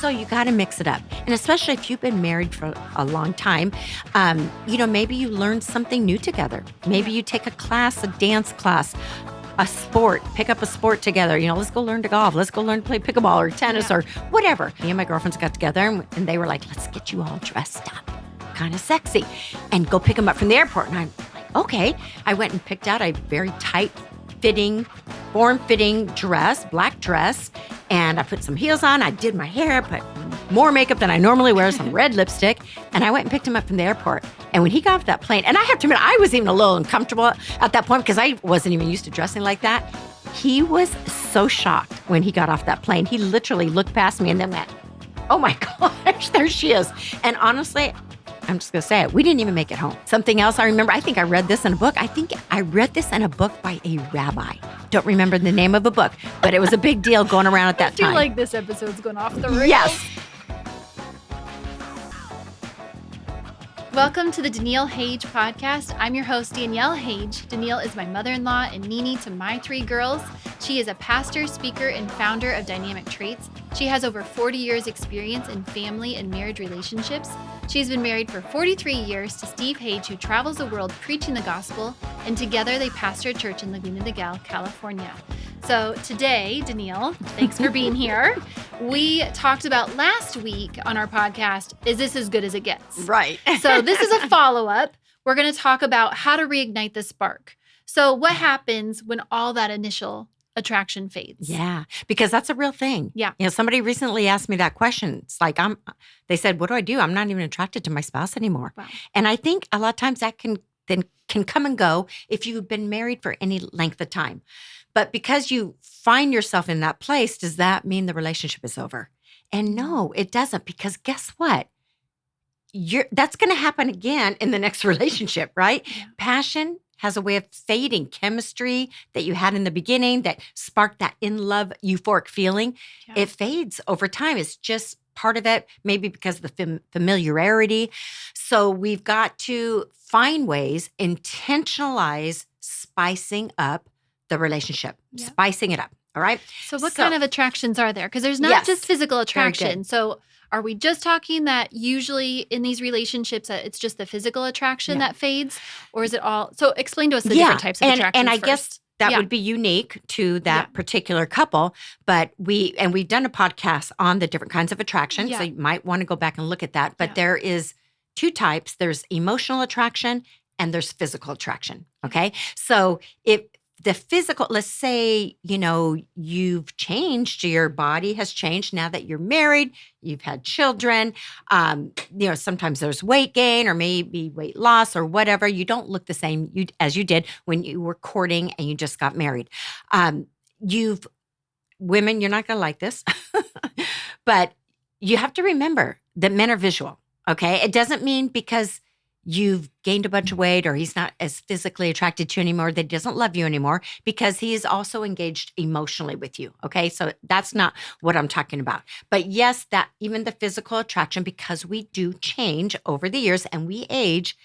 So you got to mix it up. And especially if you've been married for a long time, maybe you learn something new together. Maybe you take a class, a dance class, a sport, pick up a sport together. Let's go learn to golf. Let's go learn to play pickleball or tennis or whatever. Me and my girlfriends got together and they were like, let's get you all dressed up, kind of sexy, and go pick them up from the airport. And I'm like, okay. I went and picked out a very tight-fitting, form-fitting dress, black dress, and I put some heels on. I did my hair, put more makeup than I normally wear, some red lipstick, and I went and picked him up from the airport. And when he got off that plane, and I have to admit, I was even a little uncomfortable at that point because I wasn't even used to dressing like that. He was so shocked when he got off that plane. He literally looked past me and then went, oh my gosh, there she is. And honestly, I'm just going to say it. We didn't even make it home. Something else I remember, I think I read this in a book. I think I read this in a book by a rabbi. Don't remember the name of a book, but it was a big deal going around at that time. I feel like this episode's going off the rails. Yes. Welcome to the Daniele Hage podcast. I'm your host, Daniele Hage. Daniele is my mother-in-law and Nini to my 3 girls. She is a pastor, speaker, and founder of Dynamic Traits. She has over 40 years experience in family and marriage relationships. She's been married for 43 years to Steve Hage, who travels the world preaching the gospel, and together they pastor a church in Laguna Niguel, California. So today, Daniele, thanks for being here. We talked about last week on our podcast, is this as good as it gets? Right. So this is a follow-up. We're going to talk about how to reignite the spark. So what happens when all that initial attraction fades? Yeah, because that's a real thing. Yeah. Somebody recently asked me that question. It's like, they said, what do? I'm not even attracted to my spouse anymore. Wow. And I think a lot of times that can come and go if you've been married for any length of time. But because you find yourself in that place, does that mean the relationship is over? And no, it doesn't, because guess what? That's going to happen again in the next relationship, right? Yeah. Passion has a way of fading. Chemistry that you had in the beginning that sparked that in love, euphoric feeling, it fades over time. It's just part of it, maybe because of the familiarity. So we've got to find ways, intentionalize spicing up the relationship, spicing it up. All right. So what kind of attractions are there? Because there's not just physical attraction. So are we just talking that usually in these relationships that it's just the physical attraction that fades? Or is it all? So explain to us the different types of attractions And I first. guess that would be unique to that particular couple. But we've done a podcast on the different kinds of attraction. So you might want to go back and look at that. But there is 2 types. There's emotional attraction and there's physical attraction. Okay. So if the physical, let's say, you've changed, your body has changed now that you're married, you've had children, sometimes there's weight gain or maybe weight loss or whatever. You don't look the same as you did when you were courting and you just got married. Women, you're not going to like this, but you have to remember that men are visual, okay? It doesn't mean because you've gained a bunch of weight or he's not as physically attracted to you anymore, that he doesn't love you anymore, because he is also engaged emotionally with you, okay? So that's not what I'm talking about. But yes, that even the physical attraction, because we do change over the years and we age,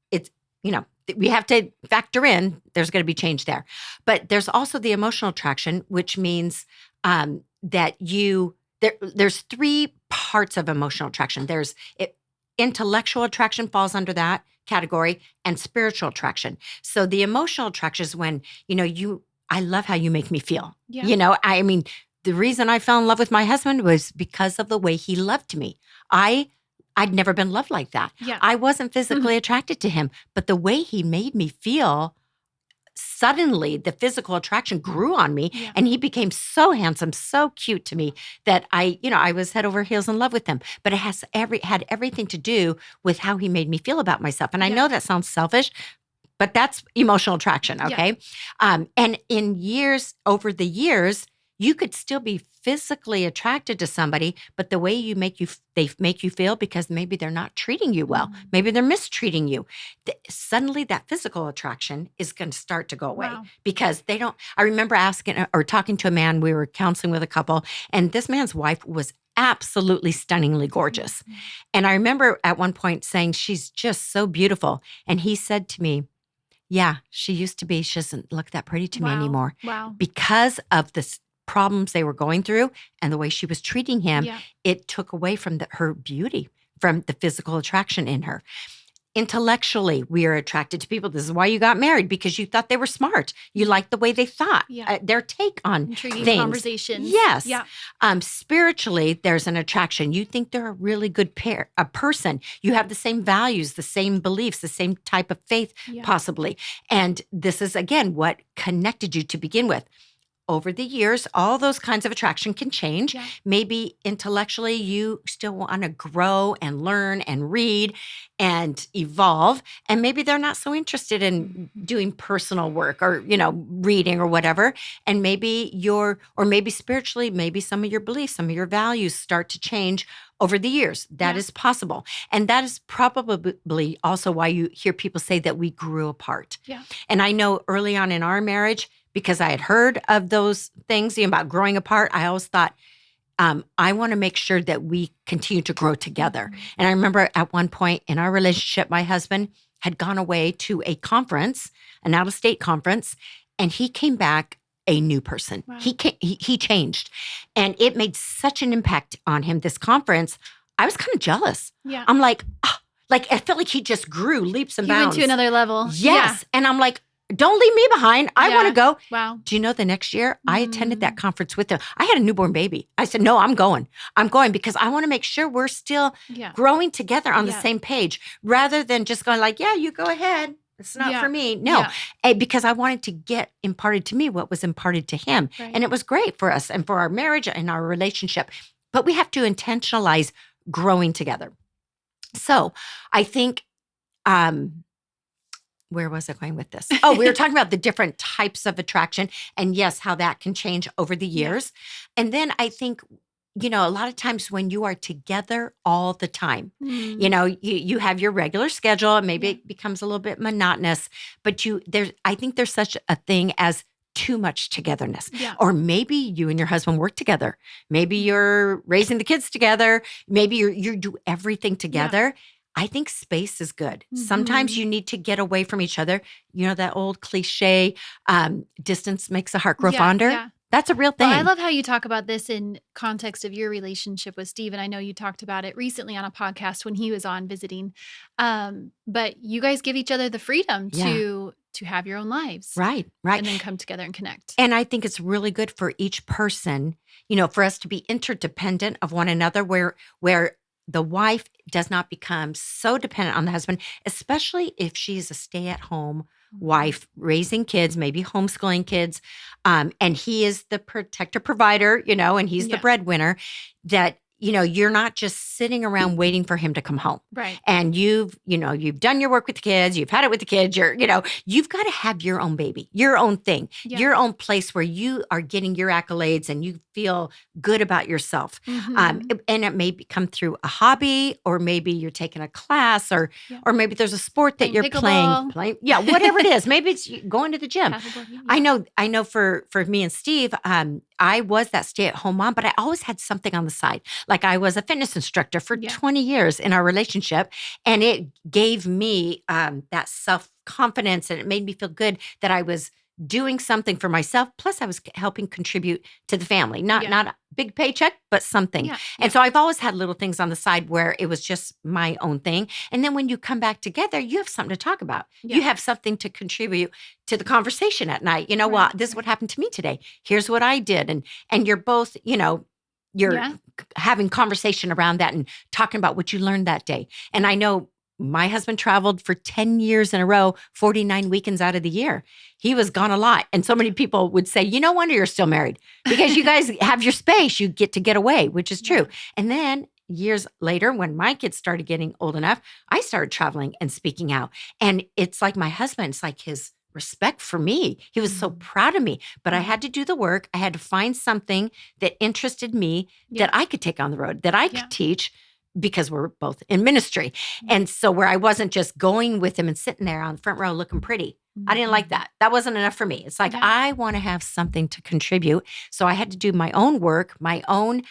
it's, we have to factor in there's going to be change there. But there's also the emotional attraction, which means that there's 3 parts of emotional attraction. There's intellectual attraction falls under that category, and spiritual attraction. So the emotional attraction is when, I love how you make me feel. Yeah. The reason I fell in love with my husband was because of the way he loved me. I'd never been loved like that. Yeah. I wasn't physically attracted to him, but the way he made me feel, suddenly the physical attraction grew on me and he became so handsome, so cute to me that I was head over heels in love with him. But it had everything to do with how he made me feel about myself. And I know that sounds selfish, but that's emotional attraction, okay? And over the years, you could still be physically attracted to somebody, but the way they make you feel, because maybe they're not treating you well, maybe they're mistreating you. Suddenly that physical attraction is going to start to go away because they don't. I remember asking or talking to a man, we were counseling with a couple, and this man's wife was absolutely stunningly gorgeous. And I remember at one point saying, she's just so beautiful. And he said to me, yeah, she used to be. She doesn't look that pretty to me anymore. Wow. Because of this problems they were going through and the way she was treating him, Yeah. it took away from her beauty, from the physical attraction in her. Intellectually, we are attracted to people. This is why you got married, because you thought they were smart. You liked the way they thought, Yeah. their take on Intriguing things. conversations. Yes. Yeah. Spiritually, there's an attraction. You think they're a really good a person. You have the same values, the same beliefs, the same type of faith, possibly. And this is, again, what connected you to begin with. Over the years, all those kinds of attraction can change. Yeah. Maybe intellectually, you still want to grow and learn and read and evolve. And maybe they're not so interested in doing personal work or, reading or whatever. And maybe maybe spiritually, maybe some of your beliefs, some of your values start to change over the years. That is possible. And that is probably also why you hear people say that we grew apart. Yeah. And I know early on in our marriage, because I had heard of those things about growing apart, I always thought, I want to make sure that we continue to grow together. And I remember at one point in our relationship, my husband had gone away to a conference, an out-of-state conference, and he came back a new person. Wow. He changed. And it made such an impact on him, this conference. I was kind of jealous. Yeah. I'm like, I felt like he just grew leaps and bounds. He went to another level. Yes. Yeah. And I'm like, don't leave me behind. I want to go. Wow. Do you know the next year I attended that conference with him? I had a newborn baby. I said, no, I'm going. I'm going because I want to make sure we're still growing together on the same page, rather than just going like, yeah, you go ahead. It's not for me. No, because I wanted to get imparted to me what was imparted to him. Right. And it was great for us and for our marriage and our relationship. But we have to intentionalize growing together. So I think, where was I going with this? Oh, we were talking about the different types of attraction and yes, how that can change over the years. And then I think, a lot of times when you are together all the time, you have your regular schedule and maybe it becomes a little bit monotonous, but I think there's such a thing as too much togetherness. Yeah. Or maybe you and your husband work together. Maybe you're raising the kids together. Maybe you do everything together. I think space is good. Sometimes you need to get away from each other. You know, that old cliche, distance makes the heart grow fonder. Yeah. That's a real thing. Well, I love how you talk about this in context of your relationship with Steve. And I know you talked about it recently on a podcast when he was on visiting. But you guys give each other the freedom to have your own lives. Right. And then come together and connect. And I think it's really good for each person, for us to be interdependent of one another, where the wife does not become so dependent on the husband, especially if she's a stay-at-home wife raising kids, maybe homeschooling kids, and he is the protector provider, and he's the breadwinner, that you're not just sitting around waiting for him to come home. Right. And you've done your work with the kids, you've had it with the kids, you've got to have your own baby, your own thing, your own place where you are getting your accolades and you feel good about yourself. And it may come through a hobby, or maybe you're taking a class, or maybe there's a sport that you're playing. Yeah, whatever it is. Maybe it's going to the gym. I know for me and Steve, I was that stay-at-home mom, but I always had something on the side. Like I was a fitness instructor for 20 years in our relationship, and it gave me that self-confidence, and it made me feel good that I was doing something for myself. Plus, I was helping contribute to the family. Not a big paycheck, but something. And so I've always had little things on the side where it was just my own thing. And then when you come back together, you have something to talk about. You have something to contribute to the conversation at night. Well, this is what happened to me today. Here's what I did. And you're both, you're having conversation around that and talking about what you learned that day. And I know my husband traveled for 10 years in a row, 49 weekends out of the year. He was gone a lot. And so many people would say, no wonder you're still married, because you guys have your space. You get away, which is true. And then years later, when my kids started getting old enough, I started traveling and speaking out. And it's like my husband, it's like his respect for me. He was so proud of me, but I had to do the work. I had to find something that interested me that I could take on the road, that I could teach, because we're both in ministry. And so where I wasn't just going with him and sitting there on the front row looking pretty. I didn't like that. That wasn't enough for me. It's like, I want to have something to contribute. So I had to do my own work, my own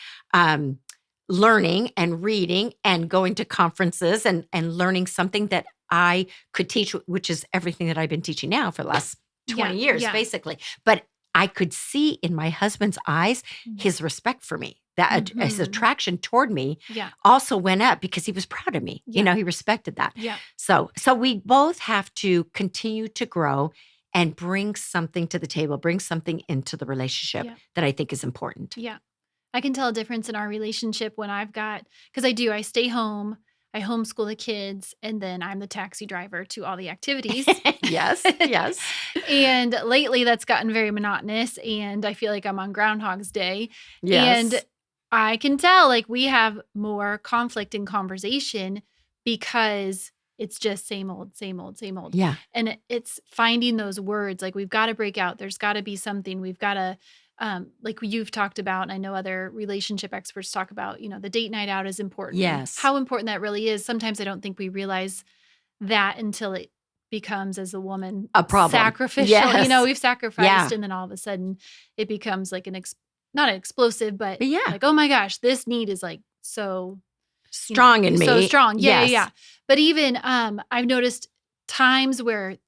learning and reading and going to conferences and learning something that I could teach, which is everything that I've been teaching now for the last 20 years, basically. But I could see in my husband's eyes his respect for me. That his attraction toward me also went up because he was proud of me. He respected that. Yeah. So we both have to continue to grow and bring something to the table, bring something into the relationship that I think is important. Yeah. I can tell a difference in our relationship when because I stay home, I homeschool the kids, and then I'm the taxi driver to all the activities. Yes. And lately that's gotten very monotonous, and I feel like I'm on Groundhog's Day. Yes. And I can tell like we have more conflict in conversation because it's just same old, same old, same old. Yeah. And it's finding those words. Like we've got to break out. There's got to be something. We've got to, like you've talked about, and I know other relationship experts talk about, the date night out is important. Yes. How important that really is. Sometimes I don't think we realize that until it becomes, as a woman, a problem. Sacrificial. Yes. We've sacrificed, and then all of a sudden it becomes like not an explosive, but like, oh my gosh, this need is like so strong in me. So strong. Yes. Yeah. But even I've noticed times where,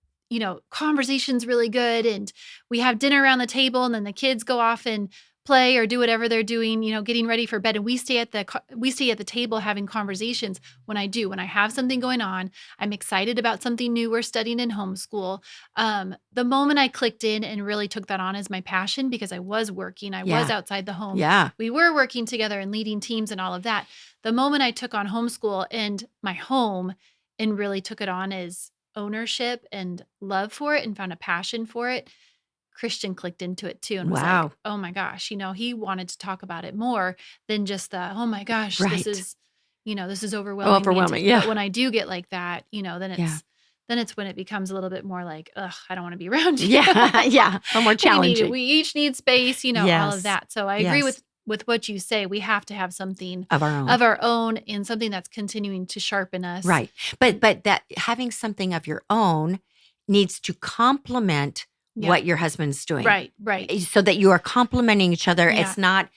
conversation's really good and we have dinner around the table and then the kids go off and play or do whatever they're doing, getting ready for bed. And we stay at the table having conversations. When I have something going on, I'm excited about something new we're studying in homeschool. The moment I clicked in and really took that on as my passion, because I was working, I was outside the home. Yeah. We were working together and leading teams and all of that. The moment I took on homeschool and my home and really took it on as ownership and love for it and found a passion for it, Christian clicked into it too and was like, oh my gosh, he wanted to talk about it more than just oh my gosh, this is overwhelming. Overwhelming. But when I do get like that, then it's when it becomes a little bit more like, ugh, I don't want to be around you. Yeah. A more challenging. We each need space, all of that. So I agree with what you say. We have to have something of our own and something that's continuing to sharpen us. Right. But that having something of your own needs to complement what your husband's doing. Right. So that you are complementing each other. Yeah. It's not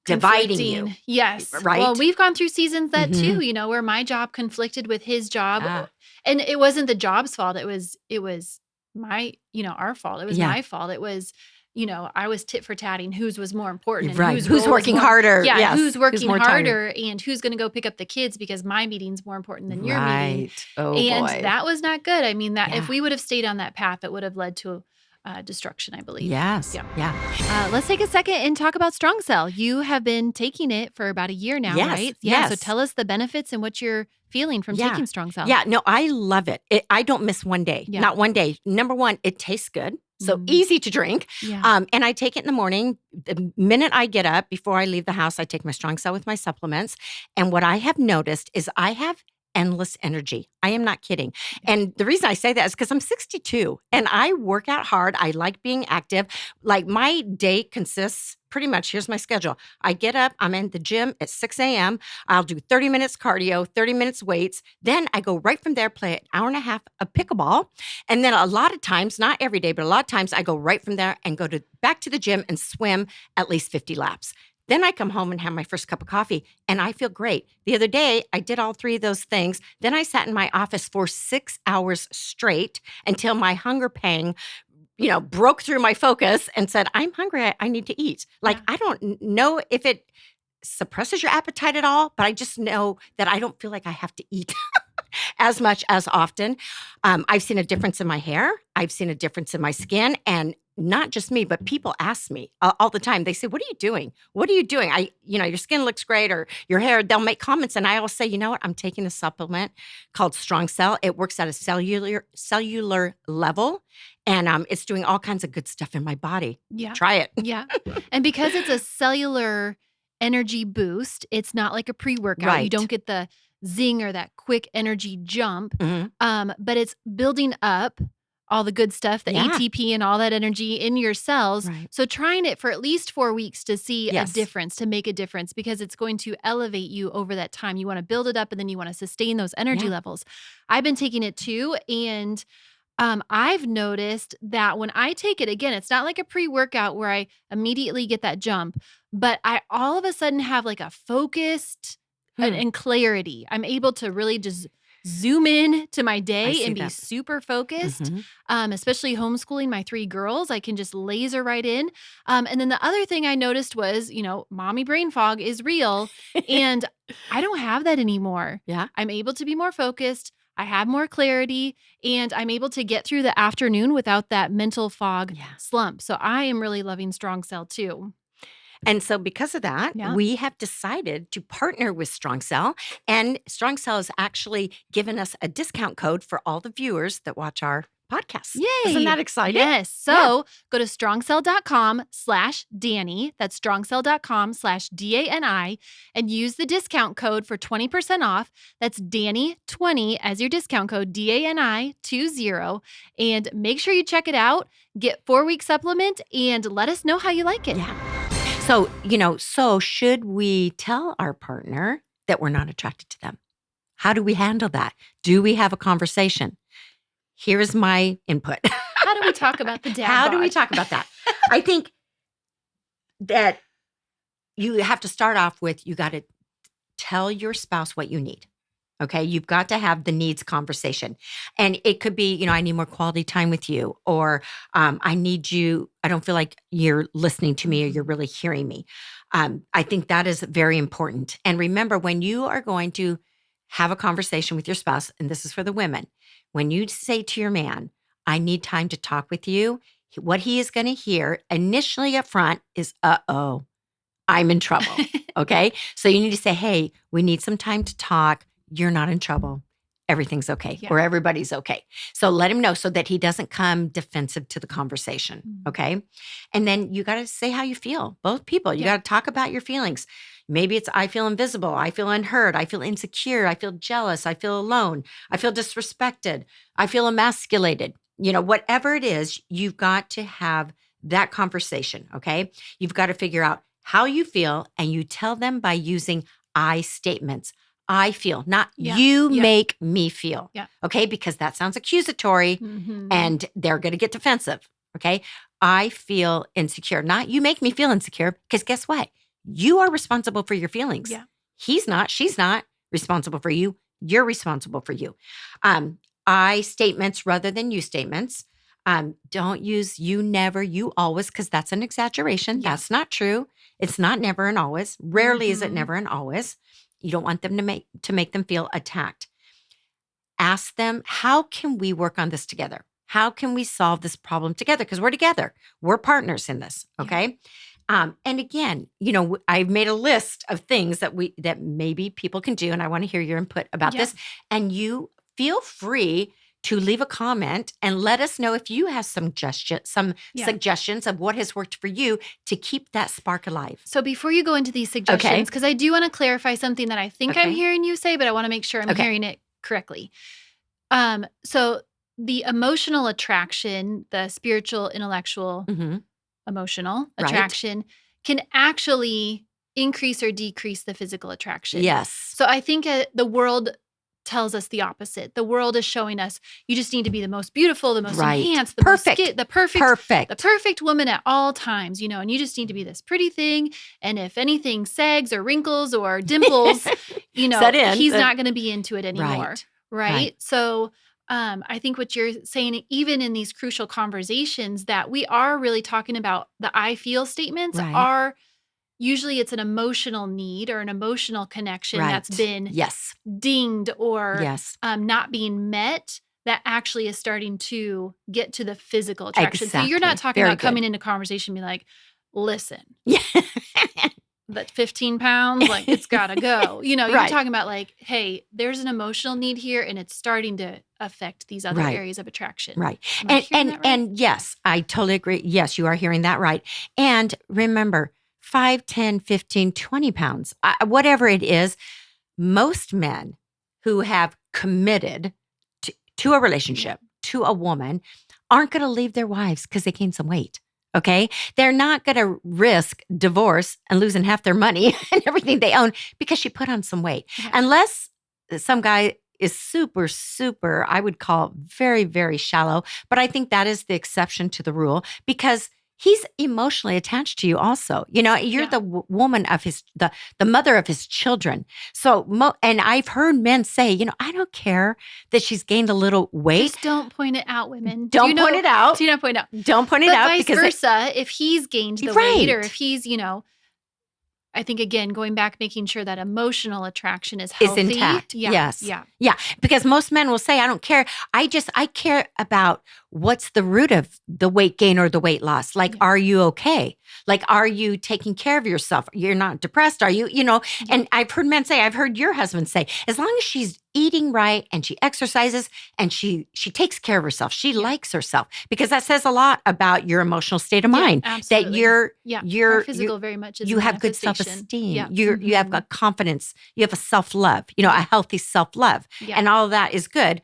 dividing you. Yes. Right. Well, we've gone through seasons that too, where my job conflicted with his job. And it wasn't the job's fault. It was my, our fault. It was my fault. It was, I was tit for tatting whose was more important. And who's working harder. Yeah. Yes. Who's working harder and who's going to go pick up the kids because my meeting's more important than your meeting. Oh, and boy. That was not good. I mean, if we would have stayed on that path, it would have led to destruction, I believe. Yes. Yeah. Let's take a second and talk about Strong Cell. You have been taking it for about a year now, right? Yeah. Yes. So tell us the benefits and what you're feeling from taking Strong Cell. Yeah. No, I love it. I don't miss one day. Yeah. Not one day. Number one, it tastes good. So easy to drink. Yeah. And I take it in the morning. The minute I get up, before I leave the house, I take my Strong Cell with my supplements. And what I have noticed is I have endless energy. I am not kidding. And the reason I say that is because I'm 62 and I work out hard. I like being active. Like my day consists pretty much, here's my schedule. I get up, I'm in the gym at 6 a.m. I'll do 30 minutes cardio, 30 minutes weights. Then I go right from there, play an hour and a half of pickleball. And then a lot of times, not every day, but a lot of times I go right from there and go back to the gym and swim at least 50 laps. Then I come home and have my first cup of coffee and I feel great. The other day, I did all three of those things. Then I sat in my office for 6 hours straight until my hunger pang, broke through my focus and said, I'm hungry. I need to eat. I don't know if it suppresses your appetite at all, but I just know that I don't feel like I have to eat as much as often. I've seen a difference in my hair. I've seen a difference in my skin. And not just me, but people ask me all the time. They say, what are you doing? What are you doing? Your skin looks great or your hair, they'll make comments. And I always say, you know what? I'm taking a supplement called Strong Cell. It works at a cellular level. And it's doing all kinds of good stuff in my body. Yeah. Try it. Yeah. And because it's a cellular energy boost, it's not like a pre-workout. Right. You don't get the zing or that quick energy jump. Mm-hmm. But it's building up all the good stuff, the ATP and all that energy in your cells. Right. So trying it for at least 4 weeks to see a difference, to make a difference, because it's going to elevate you over that time. You want to build it up and then you want to sustain those energy levels. I've been taking it too. And I've noticed that when I take it, again, it's not like a pre-workout where I immediately get that jump, but I all of a sudden have like a focused and clarity. I'm able to really just zoom in to my I day see and be that. super focused. Mhm. Especially homeschooling my 3 girls, I can just laser right in. And then the other thing I noticed was, mommy brain fog is real, and I don't have that anymore. Yeah. I'm able to be more focused. I have more clarity, and I'm able to get through the afternoon without that mental fog Yeah. slump. So I am really loving Strong Cell too. And so because of that, Yeah. we have decided to partner with Strong Cell, and Strong Cell has actually given us a discount code for all the viewers that watch our podcast. Yay. Isn't that exciting? Yes. So go to strongcell.com/Dani. That's strongcell.com/DANI and use the discount code for 20% off. That's Dani20 as your discount code, DANI20. And make sure you check it out. Get 4-week supplement and let us know how you like it. Yeah. So should we tell our partner that we're not attracted to them? How do we handle that? Do we have a conversation? Here is my input. How do we talk about the dad How do we bod? talk about that? I think that you have to start off with, you got to tell your spouse what you need. Okay. You've got to have the needs conversation. And it could be, I need more quality time with you, or I need you. I don't feel like you're listening to me or you're really hearing me. I think that is very important. And remember, when you are going to have a conversation with your spouse, and this is for the women, when you say to your man, I need time to talk with you, what he is going to hear initially up front is, uh-oh, I'm in trouble. Okay. So you need to say, hey, we need some time to talk. You're not in trouble. Everything's okay, Yeah. or everybody's okay. So let him know so that he doesn't come defensive to the conversation. Okay. And then you got to say how you feel. Both people, you got to talk about your feelings. Maybe it's, I feel invisible. I feel unheard. I feel insecure. I feel jealous. I feel alone. I feel disrespected. I feel emasculated. Whatever it is, you've got to have that conversation. Okay. You've got to figure out how you feel, and you tell them by using I statements. I feel, not you make me feel. Yeah. Okay. Because that sounds accusatory and they're going to get defensive. Okay. I feel insecure, not you make me feel insecure, because guess what? You are responsible for your feelings. Yeah. He's not, she's not responsible for you. You're responsible for you. I statements rather than you statements. Don't use you never, you always, because that's an exaggeration. Yeah. That's not true. It's not never and always. Rarely is it never and always. You don't want them to make them feel attacked. Ask them, how can we work on this together? How can we solve this problem together? Because we're together. We're partners in this. Okay. And again, I've made a list of things that maybe people can do, and I want to hear your input about this. And you feel free to leave a comment and let us know if you have some suggestions of what has worked for you to keep that spark alive. So before you go into these suggestions, because I do want to clarify something that I think I'm hearing you say, but I want to make sure I'm hearing it correctly. So the emotional attraction, the spiritual, intellectual, emotional attraction can actually increase or decrease the physical attraction. Yes. So I think the world tells us the opposite. The world is showing us you just need to be the most beautiful, the most enhanced, the perfect woman at all times, and you just need to be this pretty thing. And if anything sags or wrinkles or dimples, he's not going to be into it anymore. Right? So I think what you're saying, even in these crucial conversations, that we are really talking about the I feel statements are usually it's an emotional need or an emotional connection that's been dinged or not being met, that actually is starting to get to the physical attraction. Exactly. So you're not talking about coming into conversation and be like, listen, that 15 pounds, like it's got to go. You're talking about like, hey, there's an emotional need here and it's starting to affect these other areas of attraction. Right. And yes, I totally agree. Yes, you are hearing that right. And remember, 5, 10, 15, 20 pounds, whatever it is, most men who have committed to a relationship, to a woman, aren't going to leave their wives because they gained some weight. Okay. They're not going to risk divorce and losing half their money and everything they own because she put on some weight. Yeah. Unless some guy is super, super, I would call very, very shallow. But I think that is the exception to the rule, because he's emotionally attached to you also. You're Yeah. the woman of the mother of his children. So, and I've heard men say, I don't care that she's gained a little weight. Just don't point it out, women. Don't point it out. Do not point it out. Don't point it But out. vice versa, if he's gained the weight, or if he's, I think, again, going back, making sure that emotional attraction is healthy. Is intact. Yeah. Yes. Yeah. Yeah. Because most men will say, I don't care. I care about what's the root of the weight gain or the weight loss. Like, are you okay? Like, are you taking care of yourself? You're not depressed, are you? And I've heard men say, I've heard your husband say, as long as she's eating right and she exercises and she takes care of herself, she likes herself, because that says a lot about your emotional state of mind. Absolutely. That our physical very much is you a have good manifestation. self-esteem. Yeah. You have a confidence. You have a self-love, a healthy self-love. Yeah. And all of that is good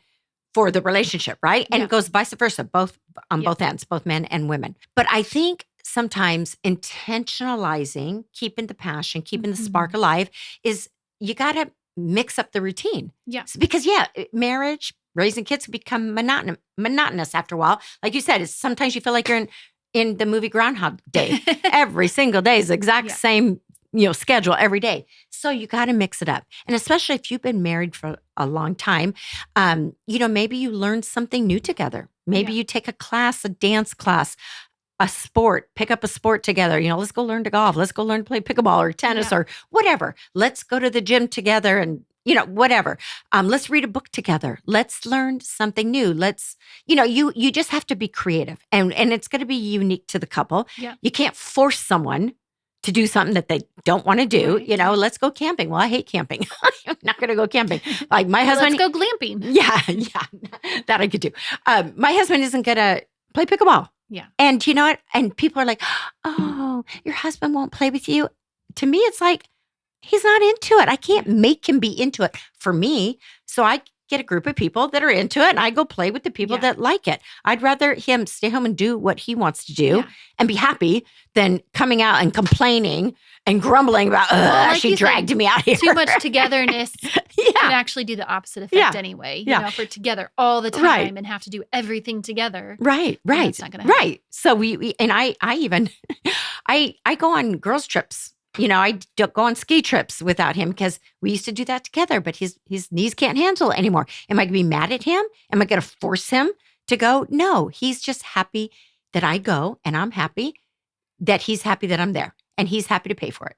for the relationship, right? And Yeah. it goes vice versa, both ends, both men and women. But I think sometimes intentionalizing, keeping the passion, keeping the spark alive, is you got to mix up the routine. Yeah. Because marriage, raising kids become monotonous after a while. Like you said, sometimes you feel like you're in the movie Groundhog Day. Every single day is the exact same schedule every day. So you got to mix it up. And especially if you've been married for a long time, maybe you learn something new together. Maybe you take a class, a dance class, a sport, pick up a sport together. Let's go learn to golf. Let's go learn to play pickleball or tennis or whatever. Let's go to the gym together and, whatever. Let's read a book together. Let's learn something new. You just have to be creative, and it's going to be unique to the couple. Yeah. You can't force someone to do something that they don't want to do. Right. Let's go camping. Well, I hate camping. I'm not going to go camping. Like my husband. Let's go glamping. Yeah. That I could do. My husband isn't going to play pickleball. Yeah. And you know what? And people are like, oh, your husband won't play with you. To me, it's like, he's not into it. I can't make him be into it for me. So I get a group of people that are into it, and I go play with the people that like it. I'd rather him stay home and do what he wants to do and be happy than coming out and complaining and grumbling about, she dragged me out here. Too much togetherness can actually do the opposite effect anyway. If we're together all the time and have to do everything together. Right. That's not going to happen. Right. So we and I even, I go on girls' trips. I don't go on ski trips without him, because we used to do that together, but his knees can't handle it anymore. Am I going to be mad at him? Am I going to force him to go? No, he's just happy that I go, and I'm happy that he's happy that I'm there, and he's happy to pay for it.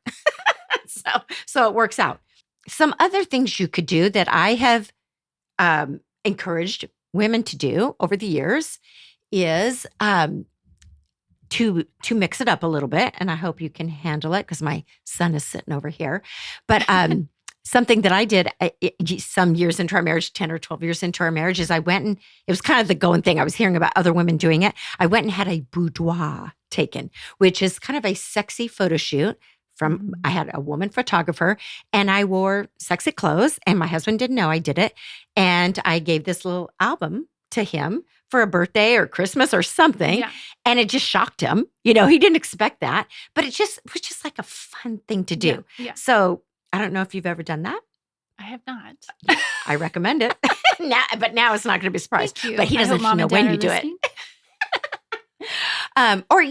So it works out. Some other things you could do that I have encouraged women to do over the years is to mix it up a little bit. And I hope you can handle it, because my son is sitting over here. But something that I did some years into our marriage, 10 or 12 years into our marriage, is I went and it was kind of the going thing. I was hearing about other women doing it. I went and had a boudoir taken, which is kind of a sexy photo shoot. I had a woman photographer, and I wore sexy clothes, and my husband didn't know I did it. And I gave this little album to him for a birthday or Christmas or something. Yeah. And it just shocked him. He didn't expect that, but it was just like a fun thing to do. Yeah. So I don't know if you've ever done that. I have not. I recommend it. But now it's not going to be a surprise. Thank you. But he doesn't know when you do it. Or,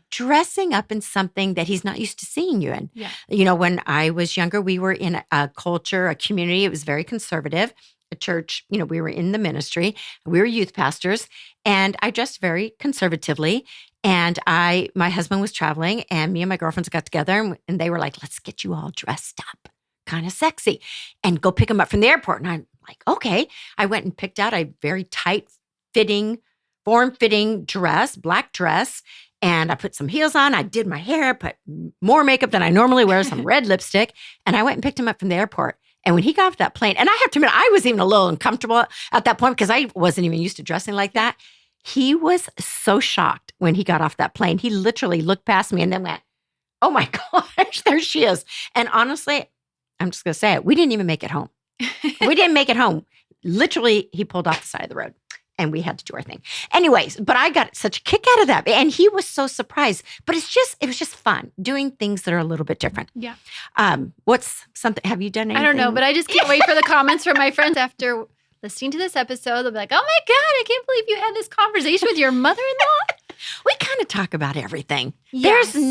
dressing up in something that he's not used to seeing you in. Yeah. When I was younger, we were in a culture, a community. It was very conservative. A church, we were in the ministry. We were youth pastors, and I dressed very conservatively. And my husband was traveling, and me and my girlfriends got together, and they were like, let's get you all dressed up, kind of sexy, and go pick him up from the airport. And I'm like, okay. I went and picked out a very tight-fitting, form-fitting dress, black dress, and I put some heels on. I did my hair, put more makeup than I normally wear, some red lipstick, and I went and picked him up from the airport. And when he got off that plane, and I have to admit, I was even a little uncomfortable at that point, because I wasn't even used to dressing like that. He was so shocked when he got off that plane. He literally looked past me and then went, oh my gosh, there she is. And honestly, I'm just going to say it. We didn't even make it home. We didn't make it home. Literally, he pulled off the side of the road, and we had to do our thing. Anyways, but I got such a kick out of that. And he was so surprised. But it was just fun doing things that are a little bit different. Yeah. What's something, have you done anything? I don't know, but I just can't wait for the comments from my friends after listening to this episode. They'll be like, oh my God, I can't believe you had this conversation with your mother-in-law. we kind of talk about everything. Yes. There's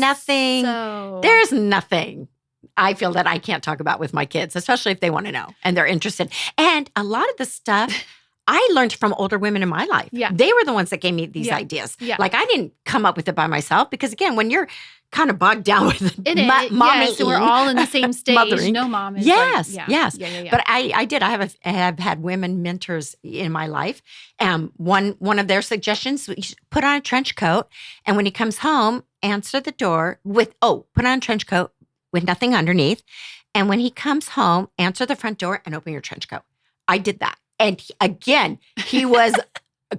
nothing I feel that I can't talk about with my kids, especially if they want to know and they're interested. And a lot of the stuff I learned from older women in my life. Yeah. They were the ones that gave me these Yeah. ideas. Yeah. Like I didn't come up with it by myself because again, when you're kind of bogged down with mommy, yes, and we're all in the same stage. mothering. No mom is Yes, like, yes. Yeah. But I did. I have had women mentors in my life. One of their suggestions: you should put on a trench coat, and when he comes home, answer the door with put on a trench coat with nothing underneath, and when he comes home, answer the front door and open your trench coat. I did that, and again, he was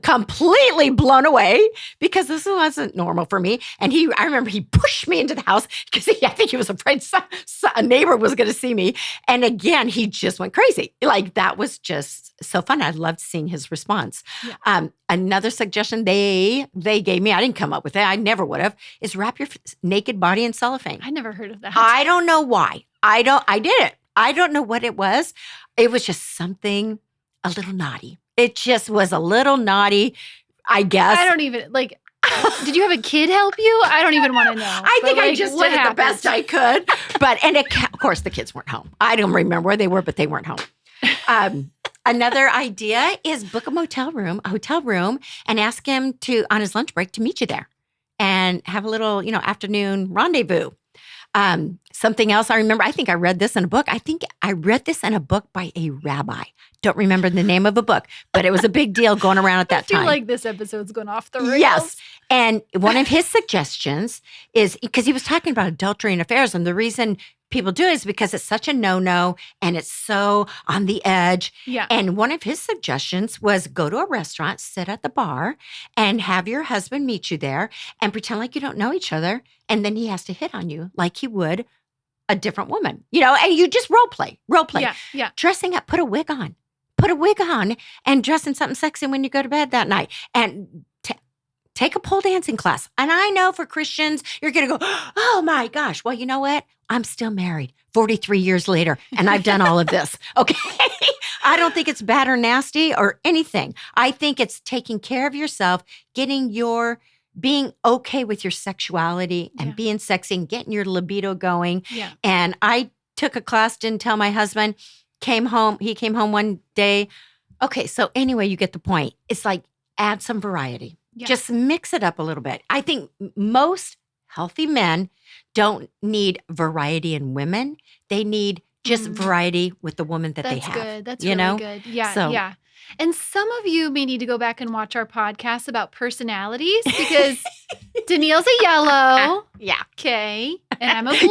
completely blown away because this wasn't normal for me. And I remember he pushed me into the house because I think he was afraid a neighbor was going to see me. And again, he just went crazy. Like that was just so fun. I loved seeing his response. Yeah. Another suggestion they gave me, I didn't come up with it, I never would have, is wrap your naked body in cellophane. I never heard of that. I don't know why. I did it. I don't know what it was. It was just something a little naughty. It just was a little naughty, I guess. I don't even, did you have a kid help you? I don't even want to know. I think I just did it the best I could. Of course, the kids weren't home. I don't remember where they were, but they weren't home. Another idea is book a hotel room, and ask him on his lunch break to meet you there and have a little, afternoon rendezvous. Something else I remember, I think I read this in a book. I think I read this in a book by a rabbi. Don't remember the name of a book, but it was a big deal going around at that time. I feel like this episode's going off the rails. Yes. And one of his suggestions is, because he was talking about adultery and affairs, and the reason people do it is because it's such a no-no and it's so on the edge. Yeah. And one of his suggestions was go to a restaurant, sit at the bar, and have your husband meet you there and pretend like you don't know each other. And then he has to hit on you like he would a different woman, and you just role play. Yeah. Dressing up, put a wig on and dress in something sexy when you go to bed that night. And take a pole dancing class. And I know for Christians, you're going to go, oh my gosh. Well, you know what? I'm still married 43 years later, and I've done all of this. Okay. I don't think it's bad or nasty or anything. I think it's taking care of yourself, being okay with your sexuality and being sexy and getting your libido going. Yeah. And I took a class, didn't tell my husband, he came home one day. Okay. So anyway, you get the point. It's like, add some variety. Yeah. Just mix it up a little bit. I think most healthy men don't need variety in women. They need just variety with the woman that they have. That's good. That's really good. Yeah. Yeah. And some of you may need to go back and watch our podcast about personalities because Danielle's a yellow. Yeah. Okay. And I'm a blue.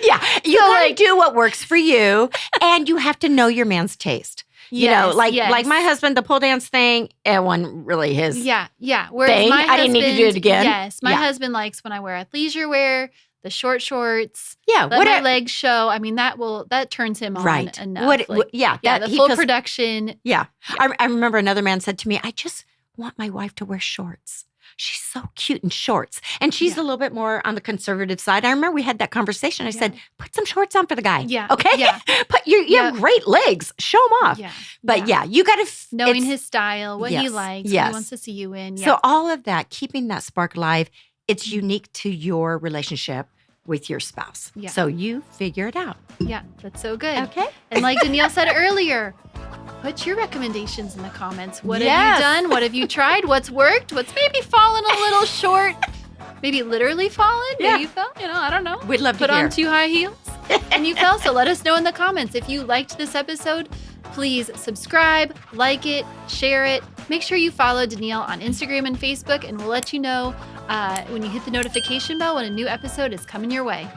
Yeah. You gotta do what works for you, and you have to know your man's taste. Like my husband, the pole dance thing, it wasn't really his Yeah. Whereas thing. my husband, I didn't need to do it again. Yes. My husband likes when I wear athleisure wear, the short shorts. Yeah. Let my legs show. I mean, that turns him on enough. The full production. Yeah. I remember another man said to me, I just want my wife to wear shorts. She's so cute in shorts. And she's a little bit more on the conservative side. I remember we had that conversation. I said, put some shorts on for the guy. Yeah. Okay? Yeah. But you have great legs. Show them off. Yeah. But you got to... Knowing his style, what he likes, what he wants to see you in. Yeah. So all of that, keeping that spark alive, it's unique to your relationship with your spouse. Yeah. So you figure it out. Yeah, that's so good. Okay. And like Danielle said earlier, put your recommendations in the comments. What have you done? What have you tried? What's worked? What's maybe fallen a little short? Maybe literally fallen? Maybe you fell? I don't know. We'd love to put hear. on 2 high heels and you fell. So let us know in the comments. If you liked this episode, please subscribe, like it, share it. Make sure you follow Danielle on Instagram and Facebook, and we'll let you know when you hit the notification bell when a new episode is coming your way.